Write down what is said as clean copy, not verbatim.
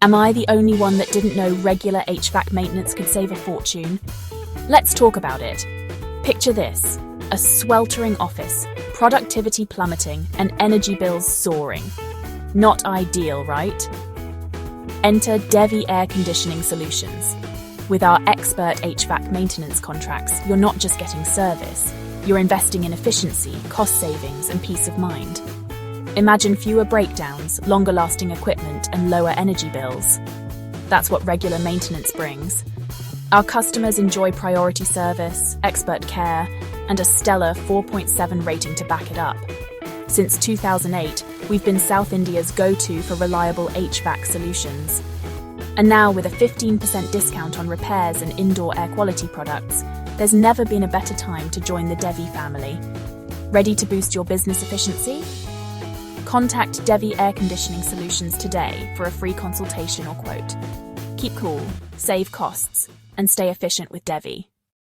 Am I the only one that didn't know regular HVAC maintenance could save a fortune? Let's talk about it. Picture this: a sweltering office, productivity plummeting, and energy bills soaring. Not ideal, right? Enter Devi Air Conditioning Solutions. With our expert HVAC maintenance contracts, you're not just getting service, you're investing in efficiency, cost savings, and peace of mind. Imagine fewer breakdowns, longer-lasting equipment, and lower energy bills. That's what regular maintenance brings. Our customers enjoy priority service, expert care, and a stellar 4.7 rating to back it up. Since 2008, we've been South India's go-to for reliable HVAC solutions. And now, with a 15% discount on repairs and indoor air quality products, there's never been a better time to join the Devi family. Ready to boost your business efficiency? Contact Devi Air Conditioning Solutions today for a free consultation or quote. Keep cool, save costs, and stay efficient with Devi.